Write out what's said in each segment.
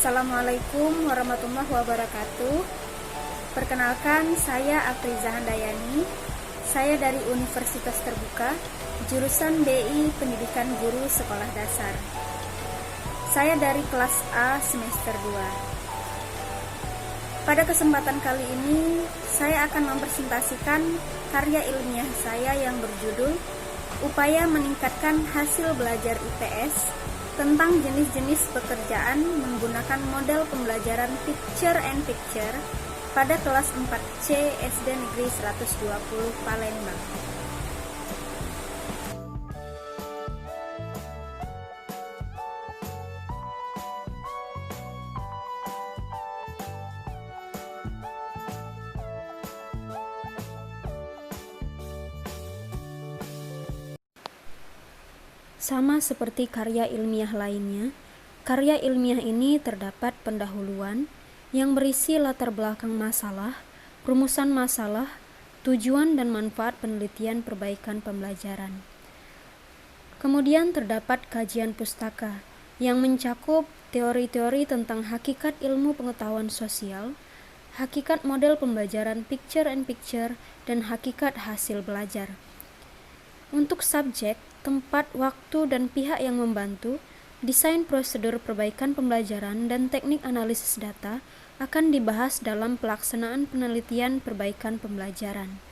Assalamualaikum warahmatullahi wabarakatuh. Perkenalkan, saya Afriza Handayani. Saya dari Universitas Terbuka, jurusan BI Pendidikan Guru Sekolah Dasar. Saya dari kelas A semester 2. Pada kesempatan kali ini, saya akan mempresentasikan karya ilmiah saya yang berjudul Upaya Meningkatkan Hasil Belajar IPS tentang jenis-jenis pekerjaan menggunakan model pembelajaran Picture and Picture pada kelas 4C SD Negeri 120 Palembang. Sama seperti karya ilmiah lainnya, karya ilmiah ini terdapat pendahuluan yang berisi latar belakang masalah, rumusan masalah, tujuan dan manfaat penelitian perbaikan pembelajaran. Kemudian terdapat kajian pustaka yang mencakup teori-teori tentang hakikat ilmu pengetahuan sosial, hakikat model pembelajaran Picture and Picture, dan hakikat hasil belajar. Untuk subjek, tempat, waktu, dan pihak yang membantu, desain prosedur perbaikan pembelajaran dan teknik analisis data akan dibahas dalam pelaksanaan penelitian perbaikan pembelajaran.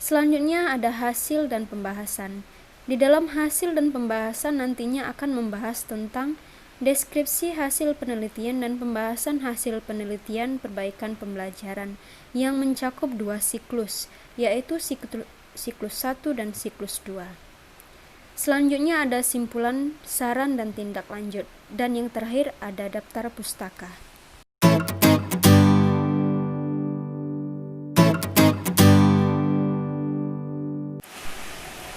Selanjutnya ada hasil dan pembahasan. Di dalam hasil dan pembahasan nantinya akan membahas tentang deskripsi hasil penelitian dan pembahasan hasil penelitian perbaikan pembelajaran yang mencakup 2 siklus, yaitu siklus 1 dan siklus 2. Selanjutnya ada simpulan, saran, dan tindak lanjut. Dan yang terakhir ada daftar pustaka.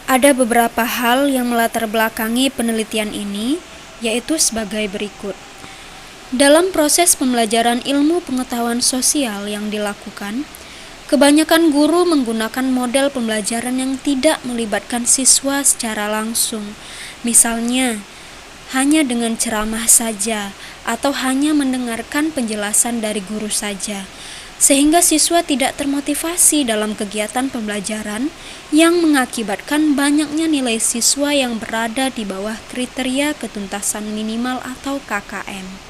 Ada beberapa hal yang melatar belakangi penelitian ini, yaitu sebagai berikut. Dalam proses pembelajaran ilmu pengetahuan sosial yang dilakukan, kebanyakan guru menggunakan model pembelajaran yang tidak melibatkan siswa secara langsung, misalnya hanya dengan ceramah saja atau hanya mendengarkan penjelasan dari guru saja, sehingga siswa tidak termotivasi dalam kegiatan pembelajaran yang mengakibatkan banyaknya nilai siswa yang berada di bawah kriteria ketuntasan minimal atau KKM.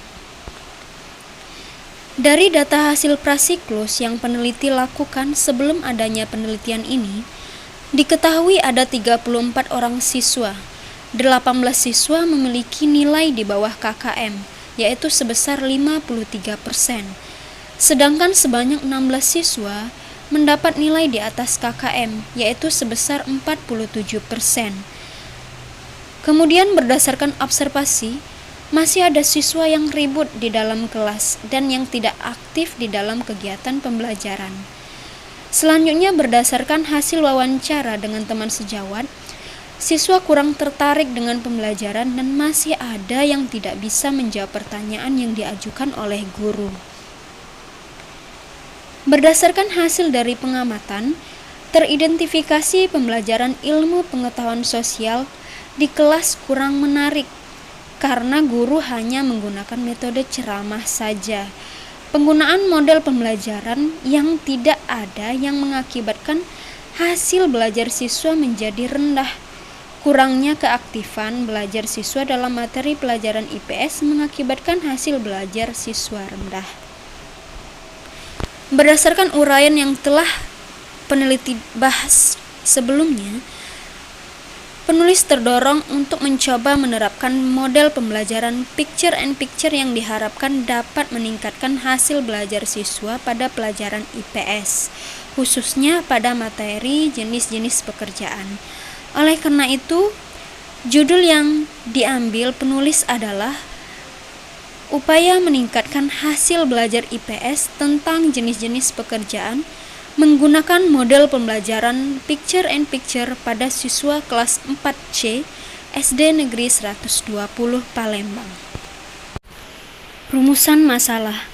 Dari data hasil prasiklus yang peneliti lakukan sebelum adanya penelitian ini, diketahui ada 34 orang siswa. 18 siswa memiliki nilai di bawah KKM, yaitu sebesar 53%. Sedangkan sebanyak 16 siswa mendapat nilai di atas KKM, yaitu sebesar 47%. Kemudian berdasarkan observasi, masih ada siswa yang ribut di dalam kelas dan yang tidak aktif di dalam kegiatan pembelajaran. Selanjutnya berdasarkan hasil wawancara dengan teman sejawat, siswa kurang tertarik dengan pembelajaran dan masih ada yang tidak bisa menjawab pertanyaan yang diajukan oleh guru. Berdasarkan hasil dari pengamatan, teridentifikasi pembelajaran ilmu pengetahuan sosial di kelas kurang menarik karena guru hanya menggunakan metode ceramah saja. Penggunaan model pembelajaran yang tidak ada yang mengakibatkan hasil belajar siswa menjadi rendah. Kurangnya keaktifan belajar siswa dalam materi pelajaran IPS mengakibatkan hasil belajar siswa rendah. Berdasarkan uraian yang telah peneliti bahas sebelumnya, penulis terdorong untuk mencoba menerapkan model pembelajaran Picture and Picture yang diharapkan dapat meningkatkan hasil belajar siswa pada pelajaran IPS, khususnya pada materi jenis-jenis pekerjaan. Oleh karena itu, judul yang diambil penulis adalah Upaya Meningkatkan Hasil Belajar IPS tentang jenis-jenis pekerjaan menggunakan model pembelajaran Picture and Picture pada siswa kelas 4C SD Negeri 120 Palembang. Rumusan masalah.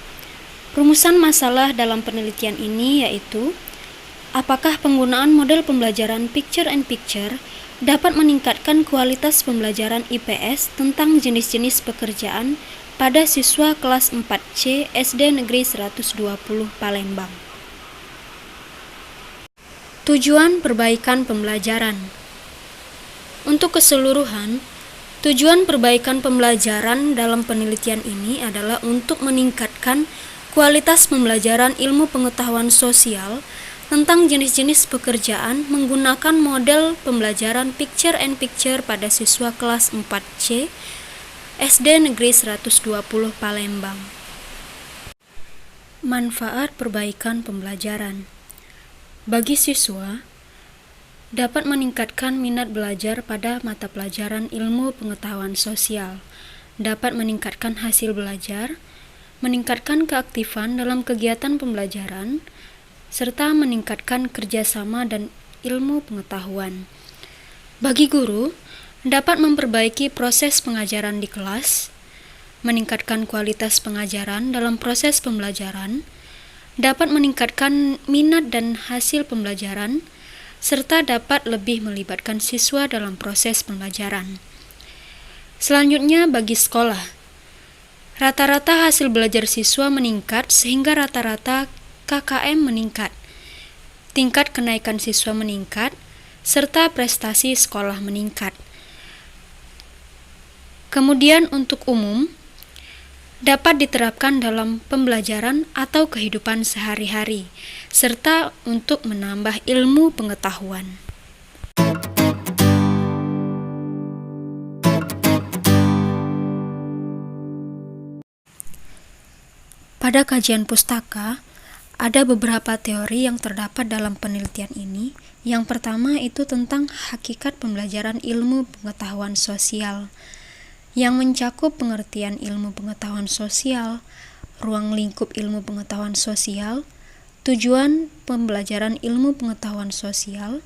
Rumusan masalah dalam penelitian ini yaitu, apakah penggunaan model pembelajaran Picture and Picture dapat meningkatkan kualitas pembelajaran IPS tentang jenis-jenis pekerjaan pada siswa kelas 4C SD Negeri 120 Palembang. Tujuan perbaikan pembelajaran. Untuk keseluruhan, tujuan perbaikan pembelajaran dalam penelitian ini adalah untuk meningkatkan kualitas pembelajaran ilmu pengetahuan sosial tentang jenis-jenis pekerjaan menggunakan model pembelajaran picture and picture pada siswa kelas 4C SD Negeri 120 Palembang. Manfaat perbaikan pembelajaran. Bagi siswa, dapat meningkatkan minat belajar pada mata pelajaran ilmu pengetahuan sosial, dapat meningkatkan hasil belajar, meningkatkan keaktifan dalam kegiatan pembelajaran, serta meningkatkan kerjasama dan ilmu pengetahuan. Bagi guru, dapat memperbaiki proses pengajaran di kelas, meningkatkan kualitas pengajaran dalam proses pembelajaran, dapat meningkatkan minat dan hasil pembelajaran, serta dapat lebih melibatkan siswa dalam proses pembelajaran. Selanjutnya bagi sekolah, rata-rata hasil belajar siswa meningkat sehingga rata-rata KKM meningkat, tingkat kenaikan siswa meningkat, serta prestasi sekolah meningkat. Kemudian untuk umum, dapat diterapkan dalam pembelajaran atau kehidupan sehari-hari, serta untuk menambah ilmu pengetahuan. Pada kajian pustaka, ada beberapa teori yang terdapat dalam penelitian ini. Yang pertama itu tentang hakikat pembelajaran ilmu pengetahuan sosial, yang mencakup pengertian ilmu pengetahuan sosial, ruang lingkup ilmu pengetahuan sosial, tujuan pembelajaran ilmu pengetahuan sosial,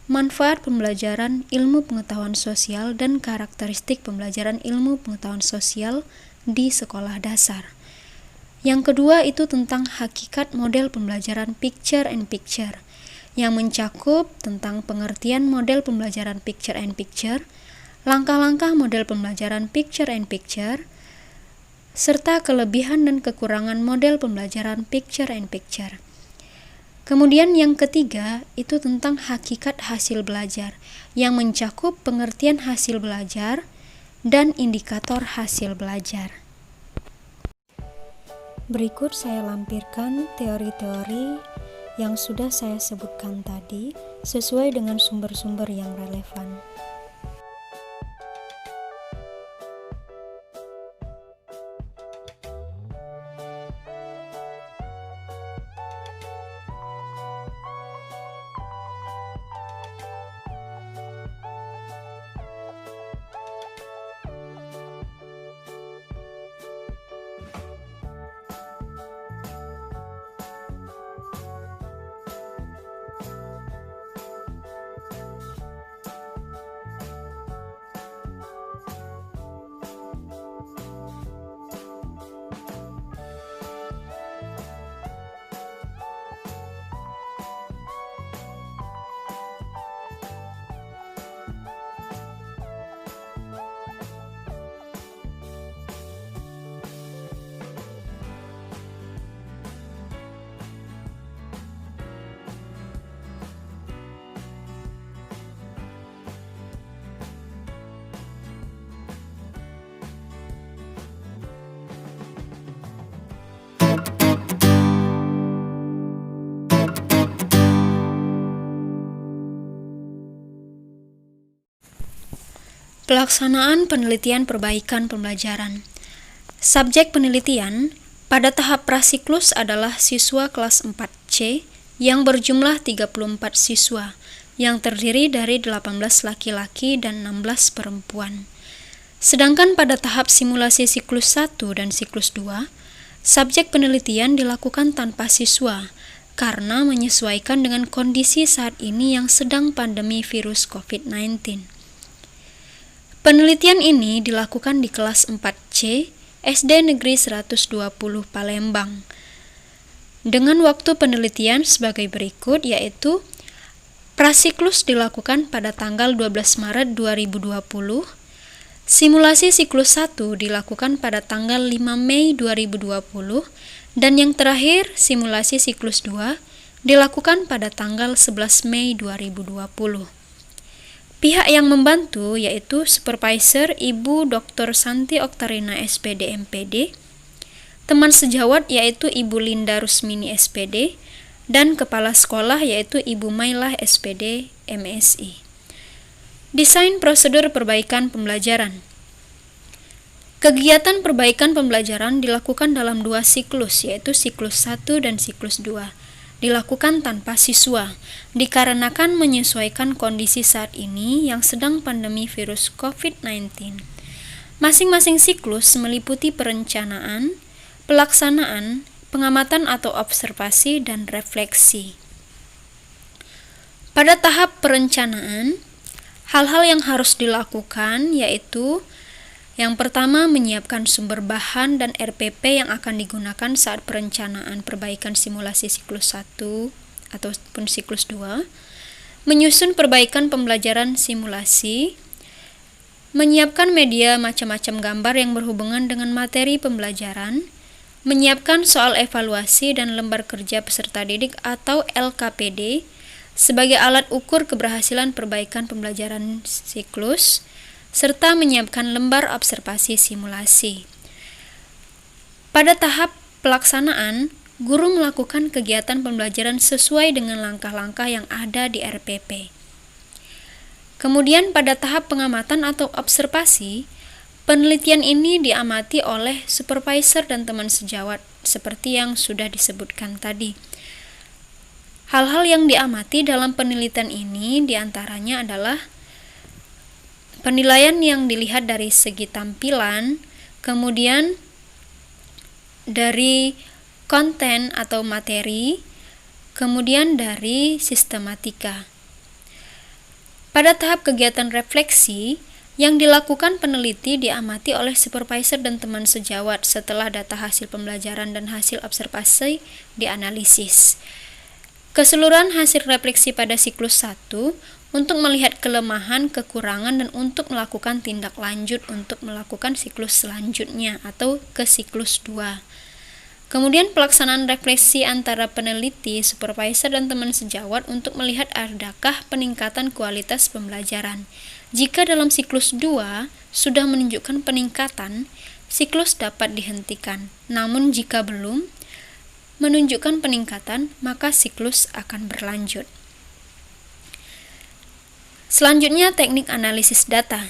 manfaat pembelajaran ilmu pengetahuan sosial, dan karakteristik pembelajaran ilmu pengetahuan sosial di sekolah dasar. Yang kedua itu tentang hakikat model pembelajaran picture and picture, yang mencakup tentang pengertian model pembelajaran picture and picture, langkah-langkah model pembelajaran picture and picture, serta kelebihan dan kekurangan model pembelajaran picture and picture. Kemudian yang ketiga itu tentang hakikat hasil belajar, yang mencakup pengertian hasil belajar dan indikator hasil belajar. Berikut saya lampirkan teori-teori yang sudah saya sebutkan tadi sesuai dengan sumber-sumber yang relevan. Pelaksanaan penelitian perbaikan pembelajaran. Subjek penelitian pada tahap prasiklus adalah siswa kelas 4C yang berjumlah 34 siswa, yang terdiri dari 18 laki-laki dan 16 perempuan. Sedangkan pada tahap simulasi siklus 1 dan siklus 2, subjek penelitian dilakukan tanpa siswa, karena menyesuaikan dengan kondisi saat ini yang sedang pandemi virus COVID-19. Penelitian ini dilakukan di kelas 4C SD Negeri 120 Palembang dengan waktu penelitian sebagai berikut, yaitu prasiklus dilakukan pada tanggal 12 Maret 2020, Simulasi siklus 1 dilakukan pada tanggal 5 Mei 2020 dan yang terakhir simulasi siklus 2 dilakukan pada tanggal 11 Mei 2020. Pihak yang membantu yaitu Supervisor Ibu Dr. Santi Oktarina SPD MPD, teman sejawat yaitu Ibu Linda Rusmini SPD, dan Kepala Sekolah yaitu Ibu Mailah SPD MSI. Desain prosedur perbaikan pembelajaran. Kegiatan perbaikan pembelajaran dilakukan dalam 2 siklus, yaitu siklus 1 dan siklus 2. Dilakukan tanpa siswa, dikarenakan menyesuaikan kondisi saat ini yang sedang pandemi virus COVID-19. Masing-masing siklus meliputi perencanaan, pelaksanaan, pengamatan atau observasi, dan refleksi. Pada tahap perencanaan, hal-hal yang harus dilakukan yaitu yang pertama, menyiapkan sumber bahan dan RPP yang akan digunakan saat perencanaan perbaikan simulasi siklus 1 ataupun siklus 2, menyusun perbaikan pembelajaran simulasi, menyiapkan media macam-macam gambar yang berhubungan dengan materi pembelajaran, menyiapkan soal evaluasi dan lembar kerja peserta didik atau LKPD sebagai alat ukur keberhasilan perbaikan pembelajaran siklus, serta menyiapkan lembar observasi simulasi. Pada tahap pelaksanaan, guru melakukan kegiatan pembelajaran sesuai dengan langkah-langkah yang ada di RPP. Kemudian pada tahap pengamatan atau observasi, penelitian ini diamati oleh supervisor dan teman sejawat, seperti yang sudah disebutkan tadi. Hal-hal yang diamati dalam penelitian ini diantaranya adalah penilaian yang dilihat dari segi tampilan, kemudian dari konten atau materi, kemudian dari sistematika. Pada tahap kegiatan refleksi, yang dilakukan peneliti diamati oleh supervisor dan teman sejawat setelah data hasil pembelajaran dan hasil observasi dianalisis. Keseluruhan hasil refleksi pada siklus 1 untuk melihat kelemahan, kekurangan, dan untuk melakukan tindak lanjut untuk melakukan siklus selanjutnya atau ke siklus 2. Kemudian pelaksanaan refleksi antara peneliti, supervisor, dan teman sejawat untuk melihat adakah peningkatan kualitas pembelajaran. Jika dalam siklus 2 sudah menunjukkan peningkatan, siklus dapat dihentikan. Namun jika belum menunjukkan peningkatan, maka siklus akan berlanjut. Selanjutnya, teknik analisis data.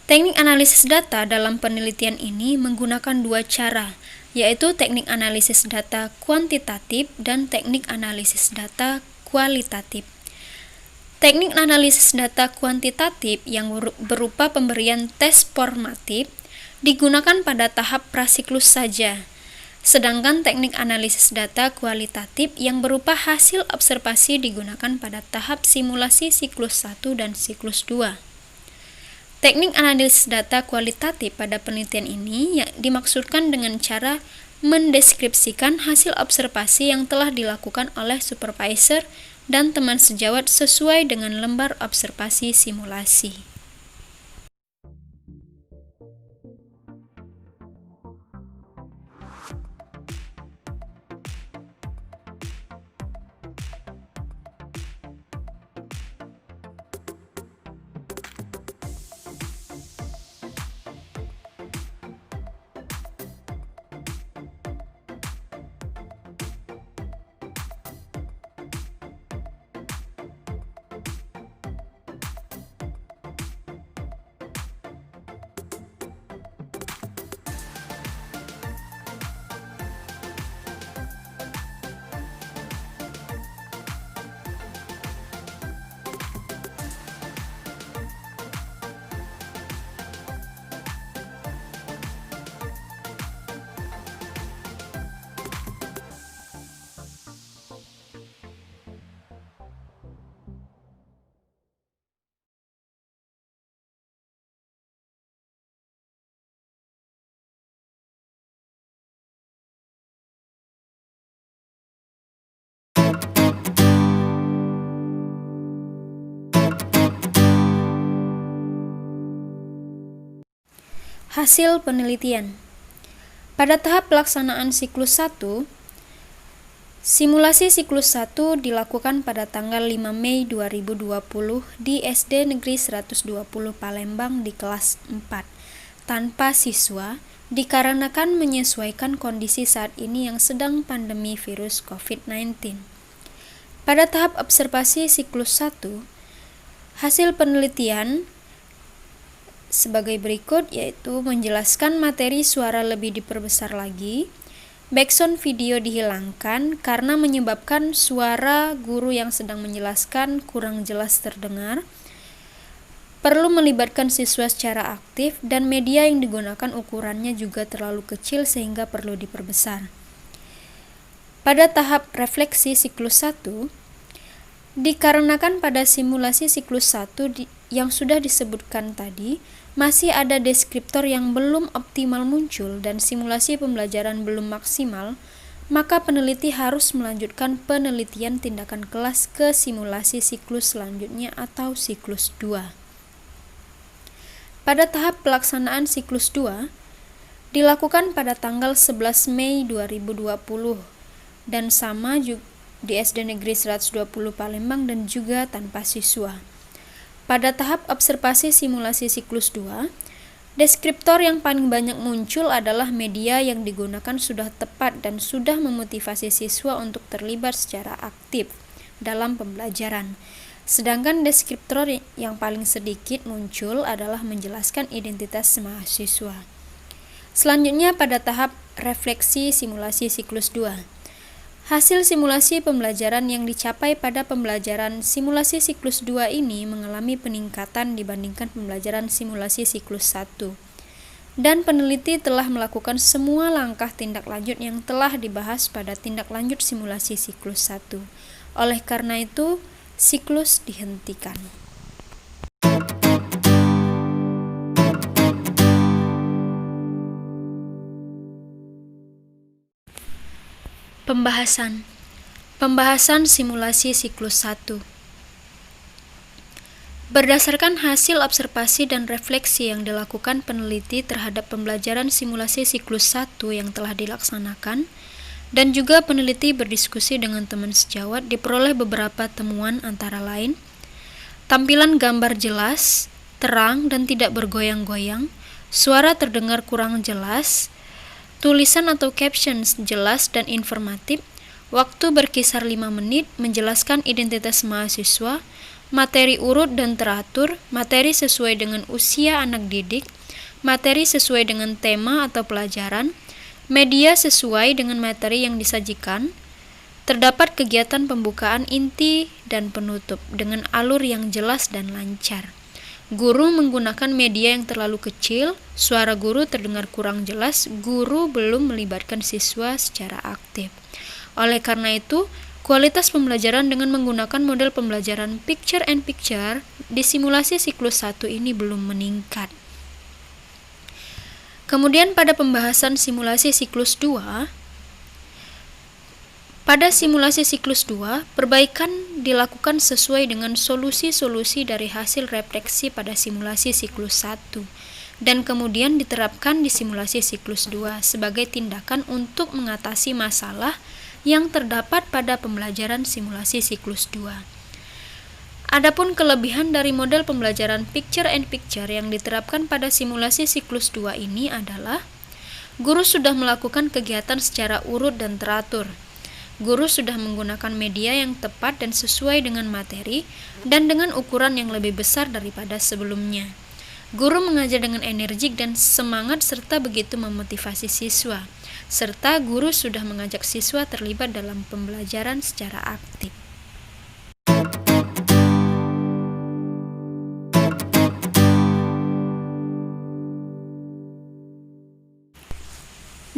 Teknik analisis data dalam penelitian ini menggunakan 2 cara, yaitu teknik analisis data kuantitatif dan teknik analisis data kualitatif. Teknik analisis data kuantitatif yang berupa pemberian tes formatif digunakan pada tahap prasiklus saja. Sedangkan teknik analisis data kualitatif yang berupa hasil observasi digunakan pada tahap simulasi siklus 1 dan siklus 2. Teknik analisis data kualitatif pada penelitian ini dimaksudkan dengan cara mendeskripsikan hasil observasi yang telah dilakukan oleh supervisor dan teman sejawat sesuai dengan lembar observasi simulasi. Hasil penelitian. Pada tahap pelaksanaan siklus 1, simulasi siklus 1 dilakukan pada tanggal 5 Mei 2020 di SD Negeri 120 Palembang di kelas 4, tanpa siswa, dikarenakan menyesuaikan kondisi saat ini yang sedang pandemi virus COVID-19. Pada tahap observasi siklus 1, hasil penelitian sebagai berikut, yaitu menjelaskan materi suara lebih diperbesar lagi, background video dihilangkan karena menyebabkan suara guru yang sedang menjelaskan kurang jelas terdengar, perlu melibatkan siswa secara aktif, dan media yang digunakan ukurannya juga terlalu kecil sehingga perlu diperbesar. Pada tahap refleksi siklus 1, dikarenakan pada simulasi siklus 1 yang sudah disebutkan tadi, masih ada deskriptor yang belum optimal muncul dan simulasi pembelajaran belum maksimal, maka peneliti harus melanjutkan penelitian tindakan kelas ke simulasi siklus selanjutnya atau siklus 2. Pada tahap pelaksanaan siklus 2, dilakukan pada tanggal 11 Mei 2020 dan sama juga di SD Negeri 120 Palembang dan juga tanpa siswa. Pada tahap observasi simulasi siklus 2, deskriptor yang paling banyak muncul adalah media yang digunakan sudah tepat dan sudah memotivasi siswa untuk terlibat secara aktif dalam pembelajaran. Sedangkan deskriptor yang paling sedikit muncul adalah menjelaskan identitas mahasiswa. Selanjutnya pada tahap refleksi simulasi siklus 2. Hasil simulasi pembelajaran yang dicapai pada pembelajaran simulasi siklus 2 ini mengalami peningkatan dibandingkan pembelajaran simulasi siklus 1. Dan peneliti telah melakukan semua langkah tindak lanjut yang telah dibahas pada tindak lanjut simulasi siklus 1. Oleh karena itu, siklus dihentikan. Pembahasan simulasi siklus 1. Berdasarkan hasil observasi dan refleksi yang dilakukan peneliti terhadap pembelajaran simulasi siklus 1 yang telah dilaksanakan, dan juga peneliti berdiskusi dengan teman sejawat, diperoleh beberapa temuan antara lain: tampilan gambar jelas, terang dan tidak bergoyang-goyang, suara terdengar kurang jelas, tulisan atau captions jelas dan informatif, waktu berkisar 5 menit, menjelaskan identitas mahasiswa, materi urut dan teratur, materi sesuai dengan usia anak didik, materi sesuai dengan tema atau pelajaran, media sesuai dengan materi yang disajikan, terdapat kegiatan pembukaan inti dan penutup dengan alur yang jelas dan lancar. Guru menggunakan media yang terlalu kecil, suara guru terdengar kurang jelas, guru belum melibatkan siswa secara aktif. Oleh karena itu, kualitas pembelajaran dengan menggunakan model pembelajaran picture-in-picture di simulasi siklus 1 ini belum meningkat. Kemudian pada pembahasan simulasi siklus 2, pada simulasi siklus 2, perbaikan dilakukan sesuai dengan solusi-solusi dari hasil refleksi pada simulasi siklus 1 dan kemudian diterapkan di simulasi siklus 2 sebagai tindakan untuk mengatasi masalah yang terdapat pada pembelajaran simulasi siklus 2. Adapun kelebihan dari model pembelajaran picture-in-picture yang diterapkan pada simulasi siklus 2 ini adalah guru sudah melakukan kegiatan secara urut dan teratur. Guru sudah menggunakan media yang tepat dan sesuai dengan materi dan dengan ukuran yang lebih besar daripada sebelumnya. Guru mengajar dengan energik dan semangat serta begitu memotivasi siswa, serta guru sudah mengajak siswa terlibat dalam pembelajaran secara aktif.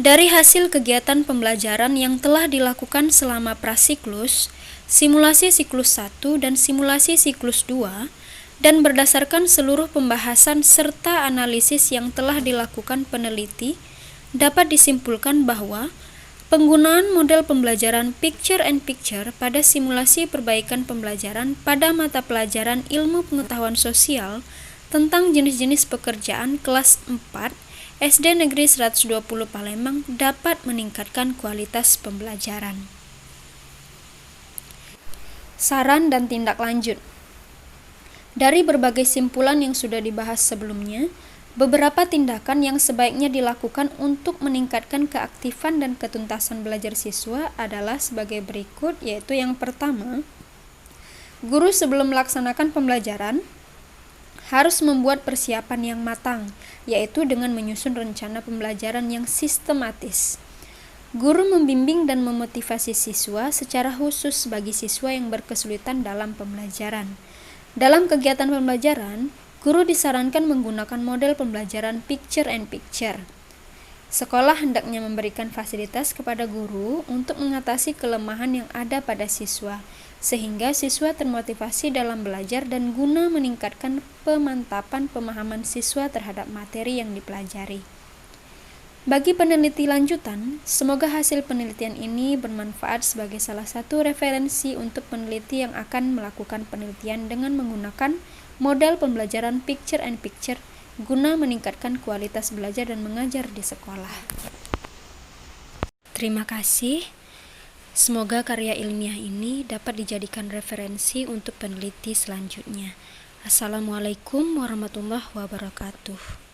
Dari hasil kegiatan pembelajaran yang telah dilakukan selama prasiklus, simulasi siklus 1 dan simulasi siklus 2, dan berdasarkan seluruh pembahasan serta analisis yang telah dilakukan peneliti, dapat disimpulkan bahwa penggunaan model pembelajaran picture-in-picture pada simulasi perbaikan pembelajaran pada mata pelajaran ilmu pengetahuan sosial tentang jenis-jenis pekerjaan kelas 4 SD Negeri 120 Palembang dapat meningkatkan kualitas pembelajaran. Saran dan tindak lanjut. Dari berbagai simpulan yang sudah dibahas sebelumnya, beberapa tindakan yang sebaiknya dilakukan untuk meningkatkan keaktifan dan ketuntasan belajar siswa adalah sebagai berikut, yaitu yang pertama, guru sebelum melaksanakan pembelajaran harus membuat persiapan yang matang, yaitu dengan menyusun rencana pembelajaran yang sistematis. Guru membimbing dan memotivasi siswa secara khusus bagi siswa yang berkesulitan dalam pembelajaran. Dalam kegiatan pembelajaran, guru disarankan menggunakan model pembelajaran picture and picture. Sekolah hendaknya memberikan fasilitas kepada guru untuk mengatasi kelemahan yang ada pada siswa, sehingga siswa termotivasi dalam belajar dan guna meningkatkan pemantapan pemahaman siswa terhadap materi yang dipelajari. Bagi peneliti lanjutan, semoga hasil penelitian ini bermanfaat sebagai salah satu referensi untuk peneliti yang akan melakukan penelitian dengan menggunakan model pembelajaran picture and picture guna meningkatkan kualitas belajar dan mengajar di sekolah. Terima kasih. Semoga karya ilmiah ini dapat dijadikan referensi untuk peneliti selanjutnya. Assalamualaikum warahmatullahi wabarakatuh.